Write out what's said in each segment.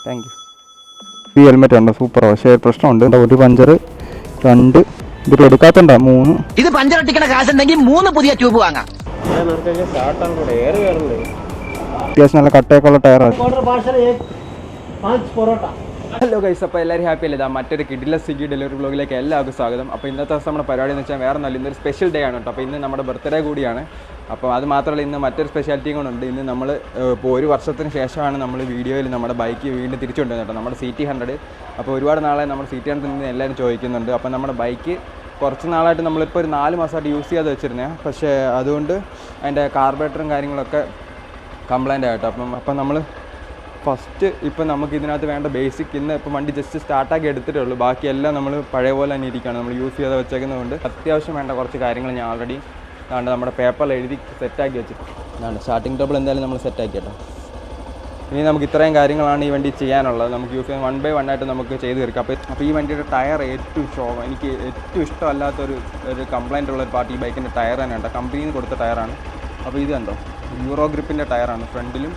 Thank you. ഈ helmet ഉണ്ടോ? Super. പക്ഷേ പ്രശ്നമുണ്ട്, ഒരു പഞ്ചർ, 2 ഇതിൽ എടുക്കാത്തണ്ടാ 3. ഇത് പഞ്ചറൊട്ടിക്കണ കാശുണ്ടെങ്കിൽ 3 പുതിയ ട്യൂബ് വാങ്ങാം. അത്യാവശ്യം നല്ല കട്ടയൊക്കെ ഉള്ള ടയറാണ്. ഹലോ ഗൈസ്, അപ്പോൾ എല്ലാവരും ഹാപ്പി അല്ലേ? മറ്റൊരു കിഡിലെ സ്വിഗ്ഗി ഡെലിവറി വ്ളോഗിലേക്ക് എല്ലാവർക്കും സ്വാഗതം. അപ്പോൾ ഇന്നത്തെ ദിവസം നമ്മുടെ പരിപാടി എന്ന് വെച്ചാൽ വേറെ നല്ല, ഇന്നൊരു സ്പെഷ്യൽ ഡേ ആണ് കേട്ടോ. അപ്പോൾ ഇന്ന് നമ്മുടെ ബർത്ത്ഡേ കൂടിയാണ്. അപ്പോൾ അത് മാത്രമല്ല, ഇന്ന് മറ്റൊരു സ്പെഷ്യാലിറ്റിയും കൂടെ. ഇന്ന് നമ്മൾ ഇപ്പോൾ 1 വർഷത്തിന് ശേഷമാണ് നമ്മൾ വീഡിയോയിൽ നമ്മുടെ ബൈക്ക് വീണ്ടും തിരിച്ചുകൊണ്ടുവന്നത് കേട്ടോ, നമ്മുടെ CT100. അപ്പോൾ ഒരുപാട് നാളെ നമ്മുടെ CT100 നിന്ന് എല്ലാവരും ചോദിക്കുന്നുണ്ട്. അപ്പോൾ നമ്മുടെ ബൈക്ക് കുറച്ച് നാളായിട്ട് നമ്മളിപ്പോൾ ഒരു 4 മാസമായിട്ട് യൂസ് ചെയ്യാതെ വെച്ചിരുന്നേ. പക്ഷേ അതുകൊണ്ട് അതിൻ്റെ കാർബറേറ്ററും കാര്യങ്ങളൊക്കെ കംപ്ലൈൻ്റ് ആയിട്ടോ. അപ്പം നമ്മൾ ഫസ്റ്റ് ഇപ്പം നമുക്ക് ഇതിനകത്ത് വേണ്ട ബേസിക്, ഇന്ന് ഇപ്പം വണ്ടി ജസ്റ്റ് സ്റ്റാർട്ടാക്കി എടുത്തിട്ടേ ഉള്ളൂ. ബാക്കിയെല്ലാം നമ്മൾ പഴയ പോലെ തന്നെ ഇരിക്കുകയാണ്, നമ്മൾ യൂസ് ചെയ്ത് വെച്ചേക്കുന്നതുകൊണ്ട്. അത്യാവശ്യം വേണ്ട കുറച്ച് കാര്യങ്ങൾ ഞാൻ ഓൾറെഡി നമ്മുടെ പേപ്പറിൽ എഴുതി സെറ്റാക്കി വെച്ചിട്ടുണ്ട്. സ്റ്റാർട്ടിംഗ് ട്രബിൾ എന്തായാലും നമ്മൾ സെറ്റാക്കി കേട്ടോ. ഇനി നമുക്ക് ഇത്രയും കാര്യങ്ങളാണ് ഈ വണ്ടി ചെയ്യാനുള്ളത്. നമുക്ക് യൂസ് ചെയ്യാൻ 1 by 1 ആയിട്ട് നമുക്ക് ചെയ്ത് തീർക്കാം. അപ്പോൾ ഈ വണ്ടിയുടെ ടയർ ഏറ്റവും എനിക്ക് ഏറ്റവും ഇഷ്ടമല്ലാത്തൊരു കംപ്ലൈൻ്റ് ഉള്ളൊരു പാർട്ട് ഈ ബൈക്കിൻ്റെ ടയർ തന്നെ കേട്ടോ. കമ്പനിയിൽ നിന്ന് കൊടുത്ത ടയറാണ്. അപ്പോൾ ഇത് കണ്ടോ, യൂറോ ഗ്രിപ്പിൻ്റെ ടയറാണ്, ഫ്രണ്ടിലും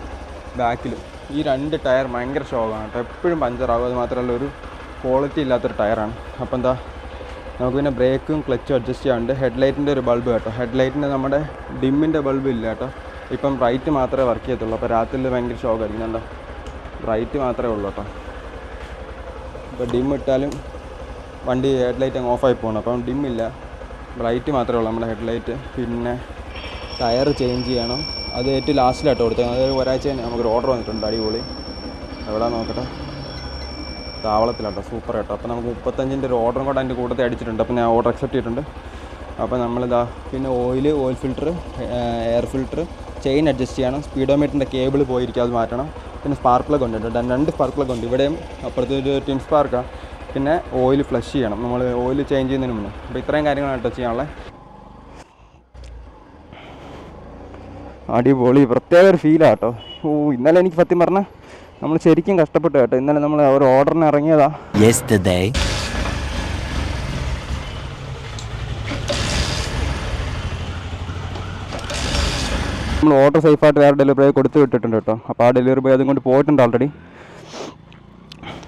ബാക്കിലും. ഈ 2 ടയർ ഭയങ്കര ഷോക്കാണ് കേട്ടോ, എപ്പോഴും പഞ്ചറാകും. അത് മാത്രമല്ല ഒരു ക്വാളിറ്റി ഇല്ലാത്തൊരു ടയറാണ്. അപ്പോൾ എന്താ, നമുക്ക് പിന്നെ ബ്രേക്കും ക്ലച്ചും അഡ്ജസ്റ്റ് ചെയ്യാറുണ്ട്. ഹെഡ്ലൈറ്റിൻ്റെ ഒരു ബൾബ് കേട്ടോ, ഹെഡ്ലൈറ്റിൻ്റെ നമ്മുടെ ഡിമ്മിൻ്റെ ബൾബ് ഇല്ല കേട്ടോ. ഇപ്പം ബ്രൈറ്റ് മാത്രമേ വർക്ക് ചെയ്യത്തുള്ളൂ. അപ്പോൾ രാത്രിയിൽ ഭയങ്കര ഷോക്കായിരിക്കും കേട്ടോ. ബ്രൈറ്റ് മാത്രമേ ഉള്ളൂ കേട്ടോ. ഇപ്പോൾ ഡിം ഇട്ടാലും വണ്ടി ഹെഡ്ലൈറ്റ് അങ്ങ് ഓഫായി പോകണം. അപ്പം ഡിമ്മില്ല, ബ്രൈറ്റ് മാത്രമേ ഉള്ളൂ നമ്മുടെ ഹെഡ്ലൈറ്റ്. പിന്നെ ടയർ ചേഞ്ച് ചെയ്യണം, അത് ഏറ്റവും ലാസ്റ്റിലായിട്ട് കൊടുത്തത്. അത് ഒരാഴ്ച തന്നെ നമുക്കൊരു ഓർഡർ വന്നിട്ടുണ്ട്, അടിപൊളി. എവിടെ നോക്കട്ടെ, താവളത്തിലാട്ടോ, സൂപ്പർ കേട്ടോ. അപ്പോൾ നമുക്ക് 35-ൻ്റെ ഒരു ഓർഡറും കൂടെ അതിൻ്റെ കൂട്ടത്തിൽ അടിച്ചിട്ടുണ്ട്. അപ്പോൾ ഞാൻ ഓർഡർ അക്സെപ്റ്റ് ചെയ്തിട്ടുണ്ട്. അപ്പോൾ നമ്മളിതാ പിന്നെ oil filter, air filter, chain adjust ചെയ്യണം. സ്പീഡോമീറ്ററിൻ്റെ കേബിൾ പോയിരിക്കും, അത് മാറ്റണം. പിന്നെ സ്പാർക്ക് പ്ലഗ് ഉണ്ട്, 2 സ്പാർക്ക് പ്ലഗ് ഉണ്ട്. ഇവിടെയും അപ്പുറത്ത് ഒരു ടിൻ സ്പാർക്കാണ്. പിന്നെ ഓയിൽ ഫ്ലഷ് ചെയ്യണം, നമ്മൾ ഓയിൽ ചേഞ്ച് ചെയ്യുന്നതിന് മുന്നേ. അപ്പോൾ ഇത്രയും കാര്യങ്ങളാണ് കേട്ടോ ചെയ്യാനുള്ളത്. അടിപൊളി, പ്രത്യേക ഒരു ഫീലാണ് കേട്ടോ. ഇന്നലെ എനിക്ക് സത്യം പറഞ്ഞാൽ നമ്മൾ ശരിക്കും കഷ്ടപ്പെട്ടു കേട്ടോ. ഇന്നലെ നമ്മൾ ഒരു ഓർഡറിന് ഇറങ്ങിയതാ. നമ്മൾ ഓർഡർ സേഫായിട്ട് വേറെ ഡെലിവറി ബോയ് കൊടുത്തു വിട്ടിട്ടുണ്ട് കേട്ടോ. അപ്പോൾ ആ ഡെലിവറി ബോയ് അതും കൊണ്ട് പോയിട്ടുണ്ട് ഓൾറെഡി.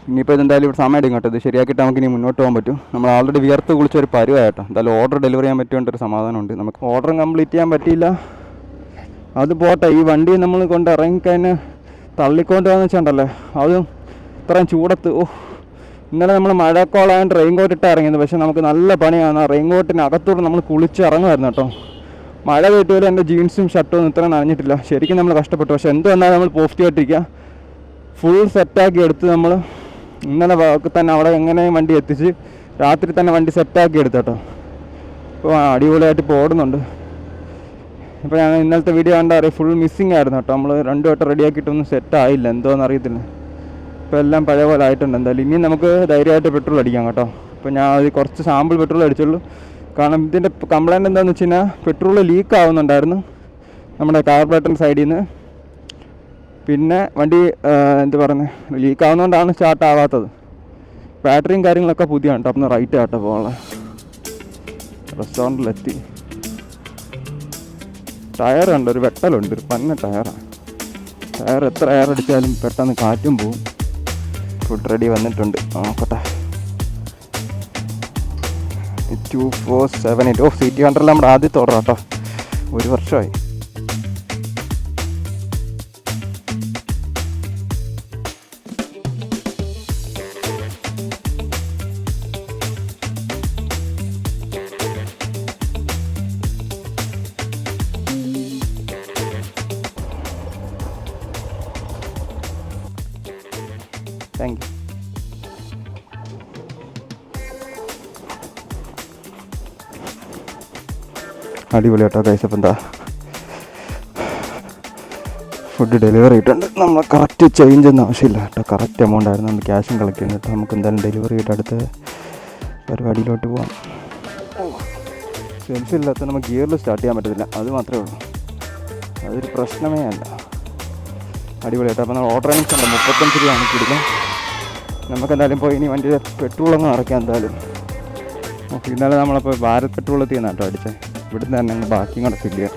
ഇനിയിപ്പോൾ ഇതെന്തായാലും ഇവിടെ സമയം എടുക്കും കേട്ടോ. ഇത് ശരിയാക്കിയിട്ട് നമുക്ക് ഇനി മുന്നോട്ട് പോകാൻ പറ്റും. നമ്മൾ ഓൾറെഡി വിയർത്ത് കുളിച്ചൊരു പരുവായിട്ടോ. എന്തായാലും ഓർഡർ ഡെലിവറി ചെയ്യാൻ പറ്റുകൊണ്ടൊരു സമാധാനമുണ്ട്. നമുക്ക് ഓർഡറും കംപ്ലീറ്റ് ചെയ്യാൻ പറ്റിയില്ല, അത് പോട്ടെ. ഈ വണ്ടി നമ്മൾ കൊണ്ട് ഇറങ്ങിക്കഴിഞ്ഞ് തള്ളിക്കൊണ്ട് വന്ന് വെച്ചിട്ടുണ്ടല്ലേ, അതും ഇത്രയും ചൂടത്ത്. ഇന്നലെ നമ്മൾ മഴക്കോളായിട്ട് റെയിൻകോട്ട് ഇട്ട് ഇറങ്ങിയത്. പക്ഷേ നമുക്ക് നല്ല പണിയാണ്. റെയിൻകോട്ടിന് അകത്തോട്ട് നമ്മൾ കുളിച്ച് ഇറങ്ങുമായിരുന്നു കേട്ടോ. മഴ വീട്ടുപോലും എൻ്റെ ജീൻസും ഷർട്ടും ഇത്രയും നനഞ്ഞിട്ടില്ല. ശരിക്കും നമ്മൾ കഷ്ടപ്പെട്ടു. പക്ഷേ എന്ത് വന്നാലും നമ്മൾ പോസിറ്റീവായിട്ടിരിക്കുക. ഫുൾ സെറ്റാക്കി എടുത്ത് നമ്മൾ ഇന്നലെ തന്നെ അവിടെ എങ്ങനെയും വണ്ടി എത്തിച്ച് രാത്രി തന്നെ വണ്ടി സെറ്റാക്കി എടുത്തു കേട്ടോ. ഇപ്പോൾ അടിപൊളിയായിട്ട് ഇപ്പോൾ ഓടുന്നുണ്ട്. ഇപ്പോൾ ഞാൻ ഇന്നലത്തെ വീഡിയോ കണ്ടാൽ അറിയാം, ഫുൾ മിസ്സിങ് ആയിരുന്നു കേട്ടോ. നമ്മൾ 2 വട്ടം റെഡിയാക്കിയിട്ടൊന്നും സെറ്റായില്ല, എന്തോന്ന് അറിയത്തില്ല. ഇപ്പോൾ എല്ലാം പഴയ പോലെ ആയിട്ടുണ്ട്. എന്തായാലും ഇനി നമുക്ക് ധൈര്യമായിട്ട് പെട്രോൾ അടിക്കാം കേട്ടോ. അപ്പോൾ ഞാൻ അത് കുറച്ച് സാമ്പിൾ പെട്രോൾ അടിച്ചുള്ളൂ. കാരണം ഇതിൻ്റെ കംപ്ലൈൻറ്റ് എന്താണെന്ന് വെച്ച് കഴിഞ്ഞാൽ പെട്രോൾ ലീക്ക് ആവുന്നുണ്ടായിരുന്നു നമ്മുടെ കാർബറേറ്ററിൻ്റെ സൈഡിൽ നിന്ന്. പിന്നെ വണ്ടി എന്ത് പറയുന്നത്, ലീക്ക് ആവുന്നതുകൊണ്ടാണ് സ്റ്റാർട്ട് ആവാത്തത്. ബാറ്ററിയും കാര്യങ്ങളൊക്കെ പുതിയാണ് കേട്ടോ. അപ്പം റൈറ്റ് ആട്ടോ പോകാനുള്ള റെസ്റ്റോറൻറ്റിലെത്തി. ടയർ ഉണ്ട്, ഒരു വെട്ടലുണ്ട്, ഒരു പന്ന ടയറാണ്. ടയർ എത്ര എയർ അടിച്ചാലും പെട്ടെന്ന് കാറ്റും പോവും. ഫുഡ് റെഡി വന്നിട്ടുണ്ട്, നോക്കട്ടെ. 2478. CT100 നമ്മുടെ ആദ്യത്തെ ഓർഡർ കേട്ടോ, 1 വർഷമായി. Thank you. അടിപൊളി കേട്ടോ ഗൈസ്. അപ്പം എന്താ, ഫുഡ് ഡെലിവറി ഇട്ടുണ്ട്. നമ്മൾ കറക്റ്റ് ചേഞ്ച് ഒന്നും ആവശ്യമില്ല കേട്ടോ, കറക്റ്റ് എമൗണ്ട് ആയിരുന്നു. നമ്മൾ ക്യാഷും കളക്ട് ചെയ്യുന്നത് കേട്ടോ. നമുക്ക് എന്തായാലും ഡെലിവറി ആയിട്ട് അടുത്ത പരിപാടിയിലോട്ട് പോകാം. സെൽഫ് ഇല്ലാത്ത നമുക്ക് ഗിയറിൽ സ്റ്റാർട്ട് ചെയ്യാൻ പറ്റത്തില്ല, അത് മാത്രമേ ഉള്ളൂ. അതൊരു പ്രശ്നമേ അല്ല. അടിപൊളി കേട്ടോ. അപ്പോൾ നമ്മൾ ഓർഡർ ഉണ്ട്, 35 രൂപയാണ് കിട്ടുന്നത്. നമുക്കെന്തായാലും പോയി ഇനി വണ്ടി പെട്രോളങ്ങ് നിറയ്ക്കാം എന്തായാലും. ഇന്നലെ നമ്മളപ്പോൾ ഭാരത് പെട്രോൾ എത്തിയെന്നാണ് കേട്ടോ അടിച്ചത്. ഇവിടുന്ന് തന്നെ ഞങ്ങൾ ബാക്കിയും കൂടെ ഫില്ല് ചെയ്യാം.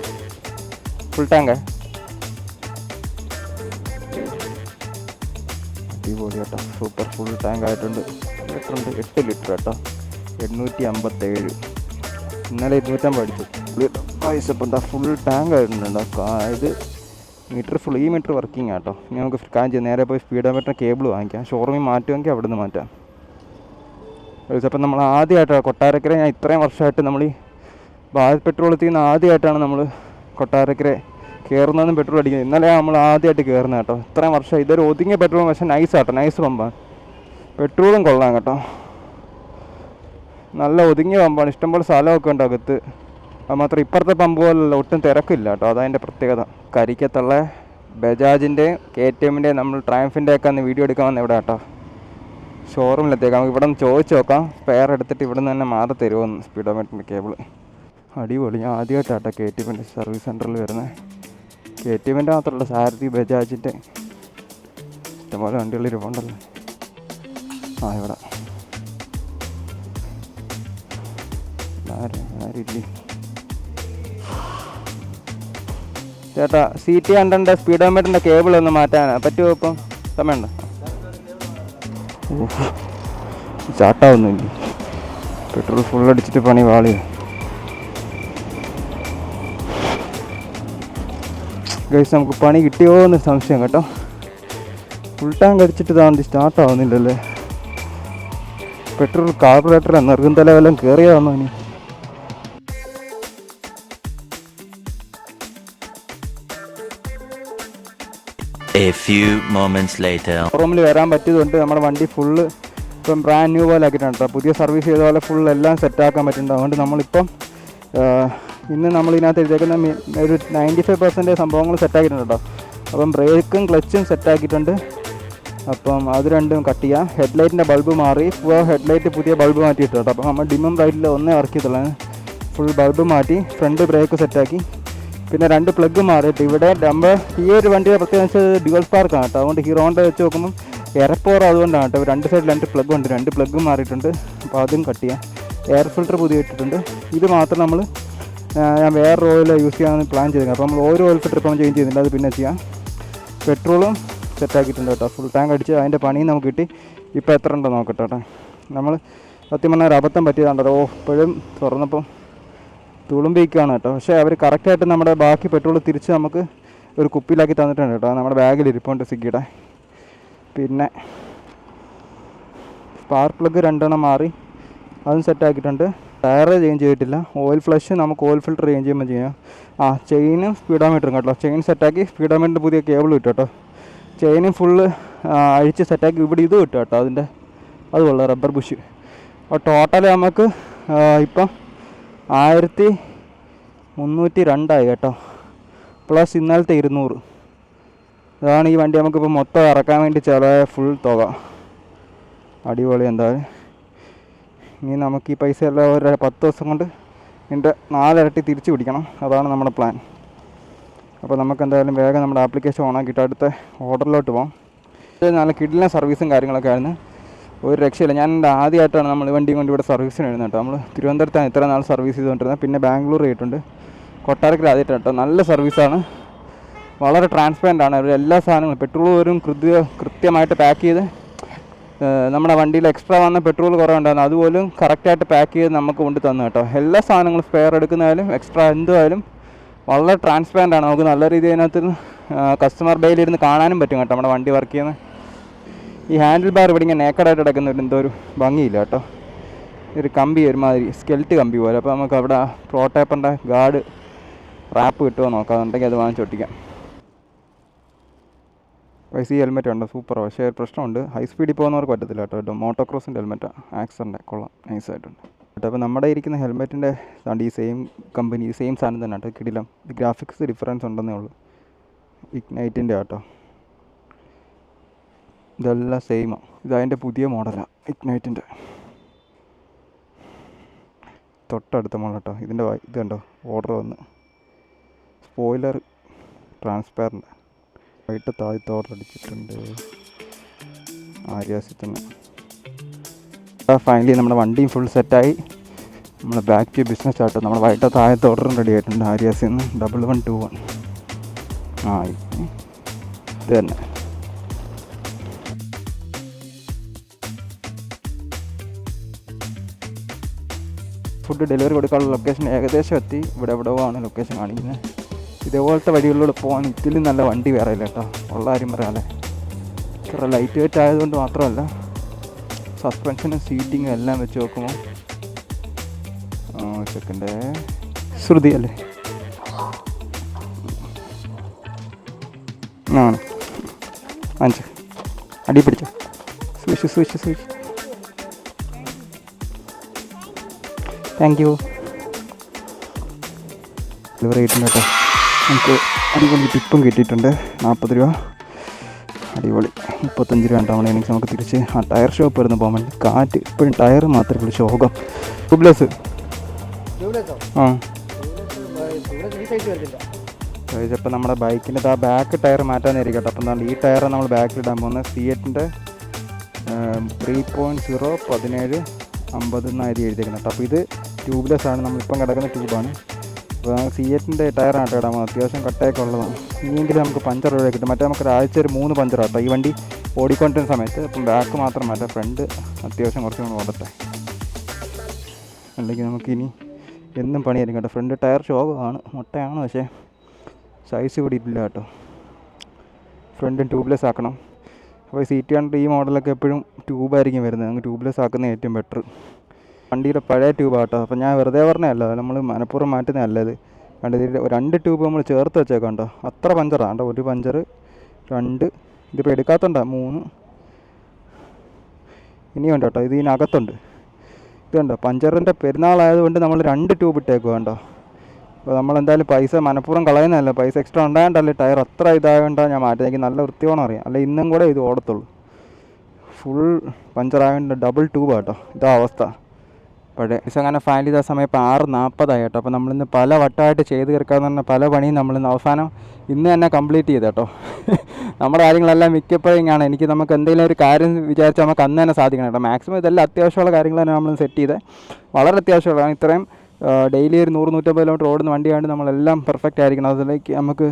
ഫുൾ ടാങ്ക് അടിപൊളി കേട്ടോ, സൂപ്പർ ഫുൾ ടാങ്ക് ആയിട്ടുണ്ട്. ലിറ്റർ ഉണ്ട്, 8 ലിറ്റർ കേട്ടോ, 857. ഇന്നലെ 250 അടിച്ചു പൈസ. ഇപ്പം എന്താ ഫുൾ ടാങ്ക് ആയിട്ടുണ്ട്. ഇത് മീറ്റർ ഫുൾ, ഈ മീറ്റർ വർക്കിംഗ് ആട്ടോ. ഇനി നമുക്ക് കാര്യം ചെയ്യാം, നേരെ പോയി സ്പീഡോമീറ്റർ കേബിൾ വാങ്ങിക്കാം. ഷോറൂമിൽ മാറ്റുമെങ്കിൽ അവിടെ നിന്ന് മാറ്റാം. അപ്പം നമ്മൾ ആദ്യമായിട്ടാണ് കൊട്ടാരക്കര, ഞാൻ ഇത്രയും വർഷമായിട്ട് നമ്മൾ ഈ ഭാരത് പെട്രോളത്തിൽ നിന്ന് ആദ്യമായിട്ടാണ് നമ്മൾ കൊട്ടാരക്കര കയറുന്നതും പെട്രോൾ അടിക്കുന്നത്. ഇന്നലെ നമ്മൾ ആദ്യമായിട്ട് കയറുന്നത് കേട്ടോ. ഇത്രയും വർഷം ഇതൊരു ഒതുങ്ങിയ പെട്രോൾ, പക്ഷേ നൈസ് ആട്ടോ, നൈസ് പമ്പാണ്. പെട്രോളും കൊള്ളാം കേട്ടോ, നല്ല ഒതുങ്ങിയ പമ്പാണ്. ഇഷ്ടംപോലെ സ്ഥലമൊക്കെ ഉണ്ട് അകത്ത്. അത് മാത്രം ഇപ്പുറത്തെ പമ്പ് പോലുള്ള ഒട്ടും തിരക്കില്ല കേട്ടോ, അതതിൻ്റെ പ്രത്യേകത. കരിക്കത്തുള്ള ബജാജിൻ്റെയും KTMൻ്റെയും നമ്മൾ ട്രയംഫിൻ്റെ ഒക്കെ ഒന്ന് വീഡിയോ എടുക്കാൻ വന്ന ഇവിടെ കേട്ടോ, ഷോറൂമിലെത്തേക്കാം. നമുക്ക് ഇവിടെ നിന്ന് ചോദിച്ച് നോക്കാം, സ്പെയർ എടുത്തിട്ട് ഇവിടെ നിന്ന് തന്നെ മാറി തരുമോന്ന് സ്പീഡോമീറ്ററിൻ്റെ കേബിൾ. അടിപൊളി. ഞാൻ ആദ്യമായിട്ടാട്ടോ KTMൻ്റെ സർവീസ് സെൻറ്ററിൽ വരുന്നത്. KTMൻ്റെ മാത്രമല്ല, സാരഥി, ബജാജിൻ്റെ ഇഷ്ടംപോലെ വണ്ടികൾ ഇരിപ്പുണ്ടല്ലോ. ഇവിടെ ആരില്ലേ ചേട്ടാ? CT100 സ്പീഡോമീറ്ററിൻ്റെ കേബിൾ ഒന്ന് മാറ്റാനാ പറ്റുമോ? ഇപ്പം സമയമുണ്ടോ? ചാട്ടാവുന്നില്ല, പെട്രോൾ ഫുൾ അടിച്ചിട്ട് പണി വാളിയോ. ഗൈസ്, നമുക്ക് പണി കിട്ടിയോ എന്ന് സംശയം കേട്ടോ. ഫുൾ ടാങ്ക് അടിച്ചിട്ട് ഇതാണ്ടി സ്റ്റാർട്ടാവുന്നില്ലല്ലേ. പെട്രോൾ കാർബറേറ്റർ നെറുകുന്തല വല്ലതും കയറിയതാണോ ഇനി? A few moments later. ഷോറൂമിൽ വരാൻ പറ്റിയതുകൊണ്ട് നമ്മുടെ വണ്ടി ഫുള്ള് ഇപ്പം ബ്രാൻഡ് ന്യൂ പോലെ ആക്കിയിട്ടുണ്ട് കേട്ടോ. പുതിയ സർവീസ് ചെയ്ത പോലെ ഫുൾ എല്ലാം സെറ്റാക്കാൻ പറ്റുന്നുണ്ട്. അതുകൊണ്ട് നമ്മളിപ്പം ഇന്ന് നമ്മളിതിനകത്ത് എഴുതിയേക്കുന്ന ഒരു 95% സംഭവങ്ങൾ സെറ്റാക്കിയിട്ടുണ്ട് കേട്ടോ. അപ്പം ബ്രേക്കും ക്ലച്ചും സെറ്റാക്കിയിട്ടുണ്ട്. അപ്പം അത് രണ്ടും കട്ട് ചെയ്യാം. ഹെഡ്ലൈറ്റിൻ്റെ ബൾബ് മാറി, ഹെഡ്ലൈറ്റ് പുതിയ ബൾബ് മാറ്റിയിട്ട് കേട്ടോ. അപ്പം നമ്മൾ ഡിമ്മും റൈറ്റിൽ ഒന്നേ വർക്ക് ചെയ്തുള്ളൂ. ഫുൾ ബൾബ് മാറ്റി, ഫ്രണ്ട് ബ്രേക്ക് സെറ്റാക്കി, പിന്നെ 2 പ്ലഗ് മാറിയിട്ട് ഇവിടെ നമ്മൾ ഈ ഒരു വണ്ടിയുടെ പ്രത്യേകിച്ച് ഡ്യുവൽ സ്പാർക്കാണ് കേട്ടോ. അതുകൊണ്ട് ഹീറോണ്ട വെച്ച് നോക്കുമ്പം എയർപോർ അതുകൊണ്ടാണ് കേട്ടോ. 2 സൈഡിൽ 2 പ്ലഗ് ഉണ്ട്, 2 പ്ലഗ് മാറിയിട്ടുണ്ട്. അപ്പോൾ അതും കട്ട് ചെയ്യാം. എയർ ഫിൽറ്റർ പുതിയ ഇട്ടിട്ടുണ്ട്. ഇത് മാത്രം നമ്മൾ ഞാൻ വേറെ ഓയിൽ യൂസ് ചെയ്യാമെന്ന് പ്ലാൻ ചെയ്തേക്കാം. അപ്പോൾ നമ്മൾ ഓരോ ഓയിൽ ഫിൽറ്റർ ഇപ്പം ചേഞ്ച് ചെയ്യുന്നില്ല, അത് പിന്നെ ചെയ്യാം. പെട്രോളും സെറ്റാക്കിയിട്ടുണ്ട് കേട്ടോ. ഫുൾ ടാങ്ക് അടിച്ച് അതിൻ്റെ പണിയും നമുക്ക് കിട്ടി. ഇപ്പോൾ എത്ര ഉണ്ടോ നോക്കട്ടെ കേട്ടോ. നമ്മൾ സത്യം പറഞ്ഞാൽ ഒരു അബദ്ധം പറ്റിയതാണ്ടോ. ഇപ്പോഴും തുറന്നപ്പം തുളുമ്പിക്കുകയാണ് കേട്ടോ. പക്ഷേ അവർ കറക്റ്റായിട്ട് നമ്മുടെ ബാക്കി പെട്രോൾ തിരിച്ച് നമുക്ക് ഒരു കുപ്പിയിലാക്കി തന്നിട്ടുണ്ട് കേട്ടോ. നമ്മുടെ ബാഗിൽ ഇരിപ്പുണ്ട് സ്വിഗ്ഗിയുടെ. പിന്നെ സ്പാർക്ക് പ്ലഗ് 2 എണ്ണം മാറി, അതും സെറ്റാക്കിയിട്ടുണ്ട്. ടയർ ചേഞ്ച് ചെയ്തിട്ടില്ല. ഓയിൽ ഫ്ലഷ് നമുക്ക് ഓയിൽ ഫിൽറ്റർ ചേഞ്ച് ചെയ്യുമ്പോൾ ചെയ്യാം. ചെയിനും സ്പീഡോമീറ്ററും കേട്ടോ. ചെയിൻ സെറ്റാക്കി, സ്പീഡോമീറ്ററിൻ്റെ പുതിയ കേബിൾ കിട്ടും കേട്ടോ. ചെയിനും ഫുള്ള് അഴിച്ച് സെറ്റാക്കി. ഇവിടെ ഇത് കിട്ടും കേട്ടോ, അതിൻ്റെ അതുള്ള റബ്ബർ ബുഷ്. അപ്പോൾ ടോട്ടൽ നമുക്ക് ഇപ്പം 1302 കേട്ടോ, പ്ലസ് ഇന്നലത്തെ 200. അതാണ് ഈ വണ്ടി നമുക്കിപ്പോൾ മൊത്തം ഇറക്കാൻ വേണ്ടി ചിലവായ ഫുൾ തുക. അടിപൊളി. എന്തായാലും ഇനി നമുക്ക് ഈ പൈസ എല്ലാം ഒരു 10 ദിവസം കൊണ്ട് ഇതിൻ്റെ 4 ഇരട്ടി തിരിച്ചു പിടിക്കണം. അതാണ് നമ്മുടെ പ്ലാൻ. അപ്പോൾ നമുക്ക് എന്തായാലും വേഗം നമ്മുടെ ആപ്ലിക്കേഷൻ ഓണാക്കിയിട്ട് അടുത്ത ഓർഡറിലോട്ട് പോകാം. ഇത് നല്ല കിടിലൻ സർവീസും കാര്യങ്ങളൊക്കെ ആയിരുന്നു, ഒരു രക്ഷയില്ല. ഞാൻ ആദ്യമായിട്ടാണ് നമ്മൾ വണ്ടിയും കൊണ്ട് ഇവിടെ സർവീസിന് വരുന്നത് കേട്ടോ. നമ്മൾ തിരുവനന്തപുരത്താണ് ഇത്ര നാൾ സർവീസ് ചെയ്തുകൊണ്ടിരുന്നത്. പിന്നെ ബാംഗ്ലൂർ പോയിട്ടുണ്ട്, കൊട്ടാരക്കര ആദ്യമായിട്ടാണ് കേട്ടോ. നല്ല സർവീസാണ്, വളരെ ട്രാൻസ്പെറൻ്റ് ആണ്. അവർ എല്ലാ സാധനങ്ങളും പെട്രോൾ വരും കൃത്യമായിട്ട് പാക്ക് ചെയ്ത്, നമ്മുടെ വണ്ടിയിൽ എക്സ്ട്രാ വന്ന പെട്രോൾ കുറവുണ്ടായിരുന്നു അതുപോലും കറക്റ്റായിട്ട് പാക്ക് ചെയ്ത് നമുക്ക് കൊണ്ട് തന്നു കേട്ടോ. എല്ലാ സാധനങ്ങളും സ്പെയർ എടുക്കുന്നതായാലും എക്സ്ട്രാ എന്തുമായാലും വളരെ ട്രാൻസ്പെറൻ്റ് ആണ്. നമുക്ക് നല്ല രീതിയിൽ അതിനകത്ത് കസ്റ്റമർ ബേയിലിരുന്ന് കാണാനും പറ്റും കേട്ടോ നമ്മുടെ വണ്ടി വർക്ക് ചെയ്യുന്നത്. ഈ ഹാൻഡിൽ ബാർ ഇവിടെ ഇങ്ങനെ നേക്കഡായിട്ട് കിടക്കുന്ന ഒരു എന്തോ ഒരു ഭംഗിയില്ല കേട്ടോ. ഒരു കമ്പി ഒരുമാതിരി സ്കെൽറ്റ് കമ്പി പോലെ. അപ്പോൾ നമുക്ക് അവിടെ പ്രോട്ടേപ്പറിൻ്റെ ഗാർഡ് റാപ്പ് കിട്ടുമോ നോക്കാം, അതുണ്ടെങ്കിൽ അത് വാങ്ങിച്ചൊട്ടിക്കാം. ഈ ഹെൽമെറ്റ് ഉണ്ട്, സൂപ്പറാണ്. പക്ഷേ പ്രശ്നമുണ്ട്, ഹൈ സ്പീഡിൽ പോകുന്നവർക്ക് പറ്റത്തില്ല കേട്ടോ. മോട്ടോക്രോസിൻ്റെ ഹെൽമെറ്റാണ്, ആക്സറിൻ്റെ, കൊള്ളാം, നൈസായിട്ടുണ്ട് കേട്ടോ. അപ്പോൾ നമ്മുടെ ഇരിക്കുന്ന ഹെൽമെറ്റിൻ്റെ ഈ സെയിം കമ്പനി സെയിം സാധനം തന്നെ കേട്ടോ, കിടിലം. ഗ്രാഫിക്സ് ഡിഫറൻസ് ഉണ്ടെന്നേ ഉള്ളൂ. ഇഗ്നൈറ്റിൻ്റെ കേട്ടോ, ഇതെല്ലാം സെയിമാണ്. ഇതതിൻ്റെ പുതിയ മോഡലാണ് ഇഗ്നൈറ്റിൻ്റെ. തൊട്ടടുത്ത മോഡൽ കേട്ടോ. ഇതിൻ്റെ ഇത് കണ്ടോ, ഓർഡർ വന്ന് സ്പോയിലർ ട്രാൻസ്പെറൻ്റ്. വൈകിട്ട് താഴത്ത് ഓർഡർ അടിച്ചിട്ടുണ്ട് ആര്യാസിൽ തന്നെ. ഫൈനലി നമ്മുടെ വണ്ടിയും ഫുൾ സെറ്റായി. നമ്മൾ ബാക്ക് ടു ബിസിനസ് ആട്ടോ. നമ്മൾ വൈകിട്ട് താഴത്ത് ഓർഡറും റെഡി ആയിട്ടുണ്ട് ആര്യാസിൽ നിന്ന് 1121. ഇത് തന്നെ. ഫുഡ് ഡെലിവറി കൊടുക്കാനുള്ള ലൊക്കേഷൻ ഏകദേശം എത്തി. ഇവിടെ എവിടെയാണ് ലൊക്കേഷൻ കാണിക്കുന്നത്. ഇതേപോലത്തെ വഴികളിലൂടെ പോകാൻ ഇതിലും നല്ല വണ്ടി വേറെ ഇല്ല കേട്ടോ, ഉള്ള കാര്യം പറയാമല്ലേ. ഇത്ര ലൈറ്റ് വെയിറ്റ് ആയതുകൊണ്ട് മാത്രമല്ല, സസ്പെൻഷനും സീറ്റിങ്ങും എല്ലാം വെച്ച് നോക്കുമ്പോൾ സെക്കൻഡ് ശ്രുതി അല്ലേ ആണ് അഞ്ച് അടി പിടിച്ചോ. സൂക്ഷിച്ച് താങ്ക് യു. ഡെലിവറി ചെയ്തിട്ടുണ്ട് കേട്ടോ. നമുക്ക് അടിപൊളി ടിപ്പും കിട്ടിയിട്ടുണ്ട്. 40 രൂപ. അടിപൊളി. 35 രൂപ ഉണ്ടാവണം. എനിക്ക് നമുക്ക് തിരിച്ച് ആ ടയർ ഷോപ്പ് വരുന്ന പോകാൻ വേണ്ടി. കാറ്റ് ഇപ്പോഴും ടയർ മാത്രമേ ഉള്ളൂ ശോകം. ട്യൂബ്ലെസ് ആ ചോദിച്ചപ്പോൾ നമ്മുടെ ബൈക്കിൻ്റെ ആ ബാക്ക് ടയർ മാറ്റാനായിരിക്കും കേട്ടോ. അപ്പം എന്താണ് ഈ ടയർ നമ്മൾ ബാക്കിലിടാൻ പോകുന്നത്. സിയറ്റിൻ്റെ 3.0 1750 എന്നായി എഴുതിയിരിക്കുന്നത് കേട്ടോ. അപ്പോൾ ഇത് ട്യൂബ്ലെസ് ആണ്, നമ്മളിപ്പം കിടക്കുന്ന ട്യൂബാണ്. അപ്പോൾ സിയറ്റിൻ്റെ ടയറാണ് കേട്ടോ ഇടാൻ പോകുന്നത്. അത്യാവശ്യം കട്ടയൊക്കെ ഉള്ളതാണ്. ഇനിയെങ്കിലും നമുക്ക് പഞ്ചർ ഒഴിവാക്കി കിട്ടും. മറ്റേ നമുക്ക് ഒരാഴ്ച ഒരു 3 പഞ്ചറാണ് കേട്ടോ ഈ വണ്ടി ഓടിക്കൊണ്ടിരുന്ന സമയത്ത്. അപ്പം ബാക്ക് മാത്രം മാറ്റാം, ഫ്രണ്ട് അത്യാവശ്യം കുറച്ചും കൂടെ ഓടട്ടെ. അല്ലെങ്കിൽ നമുക്കിനി എന്നും പണിയായിരിക്കും കേട്ടോ. ഫ്രണ്ട് ടയർ ശോകമാണ്, മുട്ടയാണ്, പക്ഷേ സൈസ് ഇവിടെ ഇല്ല കേട്ടോ. ഫ്രണ്ടും ട്യൂബ്ലെസ് ആക്കണം. അപ്പോൾ സീറ്റ് കണ്ടിട്ട് ഈ മോഡലൊക്കെ എപ്പോഴും ട്യൂബായിരിക്കും വരുന്നത്. നമുക്ക് ട്യൂബ്ലെസ് ആക്കുന്നത് ഏറ്റവും ബെറ്റർ. വണ്ടിയുടെ പഴയ ട്യൂബാട്ടോ. അപ്പോൾ ഞാൻ വെറുതെ പറഞ്ഞതല്ല, നമ്മൾ മനഃപൂർവ്വം മാറ്റുന്നതല്ല ഇത്. കണ്ടത് 2 ട്യൂബ് നമ്മൾ ചേർത്ത് വെച്ചേക്കാം കേട്ടോ. അത്ര പഞ്ചറാണ് കേട്ടോ. 1 പഞ്ചർ 2 ഇതിപ്പോൾ എടുക്കാത്തുണ്ടോ 3 ഇനിയുണ്ട് കേട്ടോ. ഇത് ഇതിനകത്തുണ്ട്. ഇതുണ്ടോ പഞ്ചറിൻ്റെ പെരുന്നാളായതുകൊണ്ട് നമ്മൾ 2 ട്യൂബ് ഇട്ടേക്കുക കേട്ടോ. അപ്പോൾ നമ്മളെന്തായാലും പൈസ മനഃപൂർവ്വം കളയുന്നതല്ല, പൈസ എക്സ്ട്രാ ഉണ്ടായതുകൊണ്ടല്ലേ. ടയർ അത്ര ഇതായതുകൊണ്ടാണ് ഞാൻ മാറ്റി. എനിക്ക് നല്ല വൃത്തിയോണം അറിയാം, അല്ല ഇന്നും കൂടെ ഇത് ഓടത്തുള്ളൂ. ഫുൾ പഞ്ചറായതുകൊണ്ട് ഡബിൾ ട്യൂബാണ് കേട്ടോ. ഇതാ അവസ്ഥ. പഴയ അങ്ങനെ ഫൈനൽ ചെയ്ത സമയം ഇപ്പോൾ 6:40 കേട്ടോ. അപ്പോൾ നമ്മളിന്ന് പല വട്ടമായിട്ട് ചെയ്ത് തീർക്കാമെന്ന് പറഞ്ഞാൽ പല പണിയും നമ്മളിന്ന് അവസാനം ഇന്ന് തന്നെ കംപ്ലീറ്റ് ചെയ്ത് കേട്ടോ. നമ്മുടെ കാര്യങ്ങളെല്ലാം മിക്കപ്പോഴും ആണ് നമുക്ക് എന്തെങ്കിലും ഒരു കാര്യം വിചാരിച്ചാൽ നമുക്ക് അന്ന് തന്നെ സാധിക്കണം കേട്ടോ. മാക്സിമം ഇതെല്ലാം അത്യാവശ്യമുള്ള കാര്യങ്ങൾ തന്നെ നമ്മൾ സെറ്റ് ചെയ്ത്, വളരെ അത്യാവശ്യമുള്ളതാണ്. ഇത്രയും ഡെയിലി ഒരു 100-150 കിലോമീറ്റർ ഓടുന്ന വണ്ടിയാണ്ട് നമ്മളെല്ലാം പെർഫെക്റ്റ് ആയിരിക്കണം. അതിലേക്ക് നമുക്ക്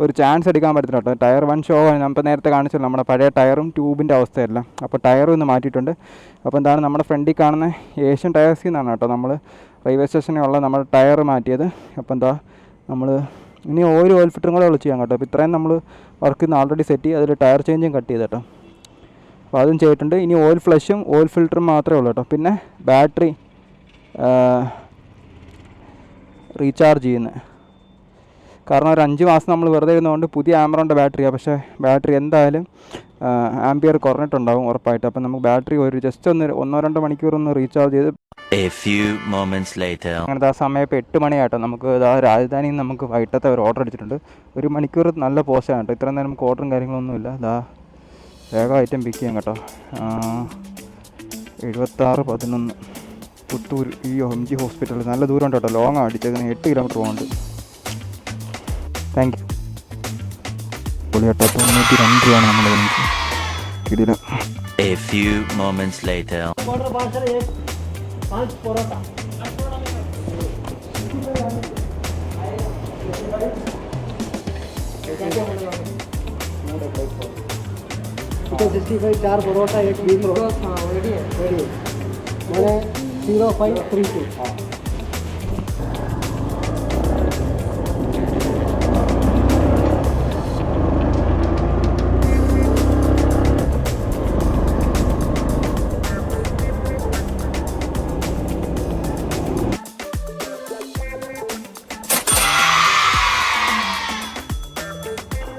ഒരു ചാൻസ് എടുക്കാൻ പറ്റില്ല കേട്ടോ. ടയർ 1 ഷോ നമ്മൾ നേരത്തെ കാണിച്ചല്ലോ, നമ്മുടെ പഴയ ടയറും ട്യൂബിൻ്റെ അവസ്ഥയെല്ലാം. അപ്പോൾ ടയറും ഇന്ന് മാറ്റിയിട്ടുണ്ട്. അപ്പോൾ എന്താണ് നമ്മുടെ ഫ്രണ്ടിൽ കാണുന്ന ഏഷ്യൻ ടയേഴ്സിൽ നിന്നാണ് കേട്ടോ നമ്മൾ റെയിൽവേ സ്റ്റേഷനിലുള്ള നമ്മുടെ ടയർ മാറ്റിയത്. അപ്പോൾ എന്താ നമ്മൾ ഇനി ഓയിൽ ഫിൽറ്ററും കൂടെ ഉള്ള ചെയ്യാം കേട്ടോ. അപ്പോൾ ഇത്രയും നമ്മൾ വർക്ക് ഇന്ന് ഓൾറെഡി സെറ്റ് ചെയ്ത് അതിൽ ടയർ ചേഞ്ചും കട്ട് ചെയ്ത് കേട്ടോ. അപ്പോൾ അതും ചെയ്തിട്ടുണ്ട്. ഇനി ഓയിൽ ഫ്ലഷും ഓയിൽ ഫിൽറ്ററും മാത്രമേ ഉള്ളൂ കേട്ടോ. പിന്നെ ബാറ്ററി റീചാർജ് ചെയ്യുന്നത്. കാരണം ഒരു 5 മാസം നമ്മൾ വെറുതെ ഇരുന്നതുകൊണ്ട് പുതിയ ആമറോണിൻ്റെ ബാറ്ററിയാണ്. പക്ഷേ ബാറ്ററി എന്തായാലും ആംപിയർ കുറഞ്ഞിട്ടുണ്ടാകും ഉറപ്പായിട്ട്. അപ്പം നമുക്ക് ബാറ്ററി ഒരു ജസ്റ്റ് 1-2 മണിക്കൂർ ഒന്ന് റീചാർജ് ചെയ്ത് അങ്ങനത്തെ ആ സമയം ഇപ്പോൾ 8 മണിയായിട്ടോ. നമുക്ക് രാജധാനിയിൽ നിന്ന് നമുക്ക് വൈകിട്ടത്തെ ഒരു ഓർഡർ അടിച്ചിട്ടുണ്ട്. 1 മണിക്കൂർ നല്ല പോസ്റ്റാണ് കേട്ടോ. ഇത്രയും നേരം നമുക്ക് ഓർഡറും കാര്യങ്ങളൊന്നുമില്ല. വേഗം ഐറ്റം പിക്ക് ചെയ്യാം കേട്ടോ. 7611 പുത്തൂർ MG ഹോസ്പിറ്റൽ. നല്ല ദൂരം ഉണ്ട് കേട്ടോ. ലോങ്ങാണ് അടിച്ചതിന് 8 കിലോമീറ്റർ പോകുന്നുണ്ട്. Thank you. പൊളി കേട്ടോ. 92 രൂപയാണ് നമ്മൾ കിടില. A few moments later. Chicken 65 4 paratha 1 beef roll ready है मैंने 0532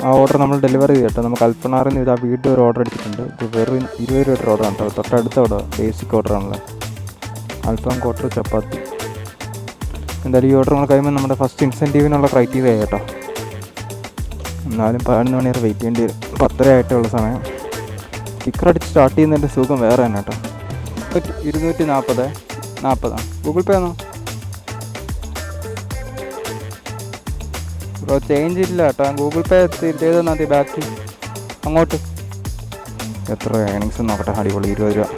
ആ ഓർഡർ നമ്മൾ ഡെലിവറി ചെയ്തു കേട്ടോ. നമുക്ക് അൽഫനാറിൽ നിന്ന് വീണ്ടും ഒരു ഓർഡർ അടിച്ചിട്ടുണ്ട്. ഇത് വെറും 20 രൂപയുടെ ഓർഡറാണ് കേട്ടോ. തൊട്ടടുത്ത ഓർഡർ ബേസിക് ഓർഡറാണല്ലോ. അൽഫാം ക്വാർട്ടർ ചപ്പാത്തി. എന്തായാലും ഈ ഓർഡർ നമ്മൾ കഴിയുമ്പോൾ നമ്മുടെ ഫസ്റ്റ് ഇൻസെൻറ്റീവിനുള്ള ക്രൈറ്റീരിയ കേട്ടോ. എന്നാലും 11 മണി വരെ വെയിറ്റ് ചെയ്യേണ്ടി വരും. 10:30 ആയിട്ടുള്ള സമയം. സ്റ്റിക്കർ അടിച്ച് സ്റ്റാർട്ട് ചെയ്യുന്നതിൻ്റെ സുഖം വേറെ തന്നെ കേട്ടോ. 240 ഗൂഗിൾ പേ ആണോ ബ്രോ? ചേഞ്ച് ഇല്ല കേട്ടോ. ഗൂഗിൾ പേ ചെയ്താൽ മതി. ബാക്കി അങ്ങോട്ട് എത്ര ഏണിങ്സ് നോക്കട്ടെ. അടിപൊളി 20 രൂപ.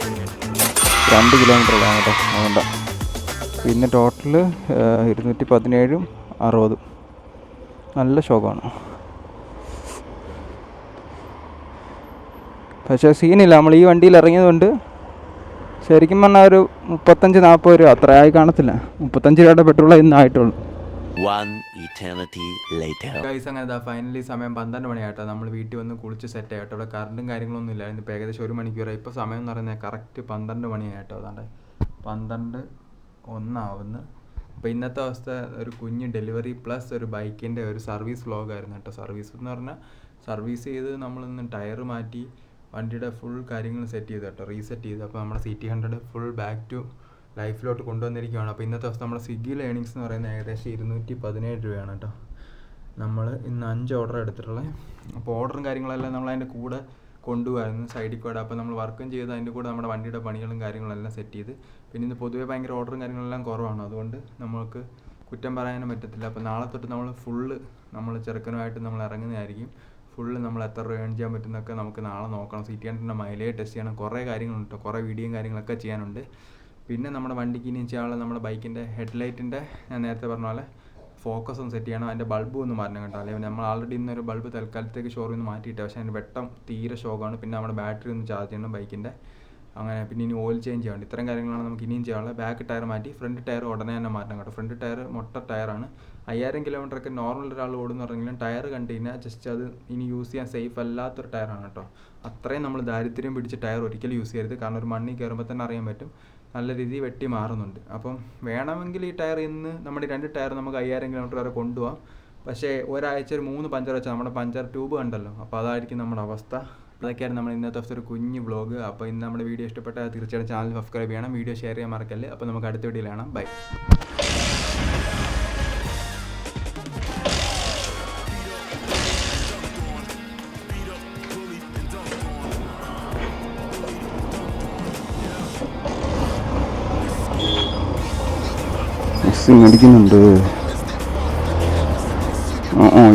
2 കിലോമീറ്റർ ഉള്ളതാണ് കേട്ടോ. അതുകൊണ്ടാണ്. പിന്നെ ടോട്ടൽ 217 60. നല്ല ഷോക്കാണ്. പക്ഷേ സീനില്ല. നമ്മൾ ഈ വണ്ടിയിൽ ഇറങ്ങിയതുകൊണ്ട് ശരിക്കും പറഞ്ഞാൽ ഒരു 35-40 രൂപ അത്ര ആയി കാണത്തില്ല. 35 രൂപയുടെ പെട്രോൾ ഇന്ന് ആയിട്ടുള്ളൂ. One eternity later. ഗൈസ് അങ്ങനെ ഫൈനലി സമയം 12 മണിയായിട്ടോ. നമ്മൾ വീട്ടിൽ വന്ന് കുളിച്ച് സെറ്റ് ആയിട്ടോ. ഇവിടെ കറണ്ടും കാര്യങ്ങളൊന്നും ഇല്ലായിരുന്നു. ഇപ്പോൾ ഏകദേശം 1 മണിക്കൂറായി. ഇപ്പോൾ സമയം എന്ന് പറയുന്നത് കറക്റ്റ് 12 മണിയായിട്ടോ. അതാണ്ട് 12:01 അപ്പോൾ ഇന്നത്തെ അവസ്ഥ ഒരു കുഞ്ഞ് ഡെലിവറി പ്ലസ് ഒരു ബൈക്കിൻ്റെ ഒരു സർവീസ് വ്ലോഗായിരുന്നു കേട്ടോ. സർവീസ് എന്ന് പറഞ്ഞാൽ സർവീസ് ചെയ്ത് നമ്മളിന്ന് ടയർ മാറ്റി വണ്ടിയുടെ ഫുൾ കാര്യങ്ങൾ സെറ്റ് ചെയ്തു കേട്ടോ, റീസെറ്റ് ചെയ്തു. അപ്പോൾ നമ്മുടെ CT100 ഫുൾ ബാക്ക് ടു ലൈഫിലോട്ട് കൊണ്ടുവന്നിരിക്കുകയാണ്. അപ്പോൾ ഇന്നത്തെ ദിവസം നമ്മുടെ സ്വിഗ്ഗിയിലെ ഏണിങ്സ് എന്ന് പറയുന്നത് ഏകദേശം 217 രൂപയാണ് കേട്ടോ. നമ്മൾ ഇന്ന് 5 ഓർഡർ എടുത്തിട്ടുള്ളത്. അപ്പോൾ ഓർഡറും കാര്യങ്ങളെല്ലാം നമ്മൾ അതിൻ്റെ കൂടെ കൊണ്ടുപോകായിരുന്നു സൈഡിൽ കൂടെ. അപ്പോൾ നമ്മൾ വർക്കും ചെയ്ത് അതിൻ്റെ കൂടെ നമ്മുടെ വണ്ടിയുടെ പണികളും കാര്യങ്ങളെല്ലാം സെറ്റ് ചെയ്ത്. പിന്നെ ഇന്ന് പൊതുവേ ഭയങ്കര ഓർഡറും കാര്യങ്ങളെല്ലാം കുറവാണ്, അതുകൊണ്ട് നമുക്ക് കുറ്റം പറയാനും പറ്റത്തില്ല. അപ്പോൾ നാളെ തൊട്ട് നമ്മൾ ചെറുക്കനുമായിട്ട് നമ്മൾ ഇറങ്ങുന്നതായിരിക്കും. ഫുള്ള് നമ്മൾ എത്ര രൂപ ഏൺ ചെയ്യാൻ പറ്റുന്നൊക്കെ നമുക്ക് നാളെ നോക്കണം. CT100 മൈലേജ് ടെസ്റ്റ് ചെയ്യണം, കുറേ കാര്യങ്ങളുണ്ട്, കുറേ വീഡിയോയും കാര്യങ്ങളൊക്കെ ചെയ്യാനുണ്ട്. പിന്നെ നമ്മുടെ വണ്ടിക്ക് ഇനിയും ചെയ്യാനുള്ള നമ്മുടെ ബൈക്കിൻ്റെ ഹെഡ്ലൈറ്റിൻ്റെ ഞാൻ നേരത്തെ പറഞ്ഞ പോലെ ഫോക്കസ് ഒന്ന് സെറ്റ് ചെയ്യണം. അതിൻ്റെ ബൾബ് ഒന്ന് മാറ്റണം കേട്ടോ. അല്ലെങ്കിൽ നമ്മൾ ആൾറെഡി ഇന്നൊരു ബൾബ് തൽക്കാലത്തേക്ക് ഷോറൂമിൽ നിന്ന് മാറ്റിയിട്ട്, പക്ഷേ അതിൻ്റെ വെട്ടം തീരെ ഷോക്കാണ്. പിന്നെ നമ്മുടെ ബാറ്ററി ഒന്ന് ചാർജ് ചെയ്യണം ബൈക്കിൻ്റെ. അങ്ങനെ പിന്നെ ഇനി ഓയിൽ ചേഞ്ച് ചെയ്യണം. ഇത്രയും കാര്യങ്ങളാണ് നമുക്ക് ഇനിയും ചെയ്യാനുള്ളത്. ബാക്ക് ടയർ മാറ്റി, ഫ്രണ്ട് ടയർ ഉടനെ തന്നെ മാറ്റണം കേട്ടോ. ഫ്രണ്ട് ടയർ മൊട്ട ടയറാണ്. 5000 കിലോമീറ്ററൊക്കെ നോർമൽ ഒരാൾ ഓടുന്ന പറഞ്ഞെങ്കിലും ടയർ കണ്ടു കഴിഞ്ഞാൽ ജസ്റ്റ് അത് ഇനി യൂസ് ചെയ്യാൻ സേഫ് അല്ലാത്തൊരു ടയറാണ് കേട്ടോ. അത്രയും നമ്മൾ ദാരിദ്ര്യം പിടിച്ച ടയർ ഒരിക്കലും യൂസ് ചെയ്യരുത്. കാരണം ഒരു മണ്ണിൽ കയറുമ്പോൾ തന്നെ അറിയാൻ പറ്റും, നല്ല രീതിയിൽ വെട്ടി മാറുന്നുണ്ട്. അപ്പം വേണമെങ്കിൽ ഈ ടയർ ഇന്ന് നമ്മുടെ 2 ടയർ നമുക്ക് 5000 കിലോമീറ്റർ വരെ കൊണ്ടുപോകാം. പക്ഷേ ഒരാഴ്ച ഒരു 3 പഞ്ചർ വെച്ചാൽ നമ്മുടെ പഞ്ചർ ട്യൂബ് കണ്ടല്ലോ, അപ്പോൾ അതായിരിക്കും നമ്മുടെ അവസ്ഥ. അതൊക്കെയാണ് നമ്മൾ ഇന്നത്തെ ദിവസം ഒരു കുഞ്ഞ് വ്ളോഗ്. അപ്പോൾ ഇന്ന് നമ്മുടെ വീഡിയോ ഇഷ്ടപ്പെട്ടാൽ തീർച്ചയായിട്ടും ചാനൽ സബ്സ്ക്രൈബ് ചെയ്യണം, വീഡിയോ ഷെയർ ചെയ്യാൻ മറക്കല്ലേ. അപ്പോൾ നമുക്ക് അടുത്ത വീഡിയോയിൽ കാണാം. ബൈ. അടിക്കുന്നുണ്ട്.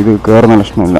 ഇത് കയറുന്ന ലക്ഷണമില്ല.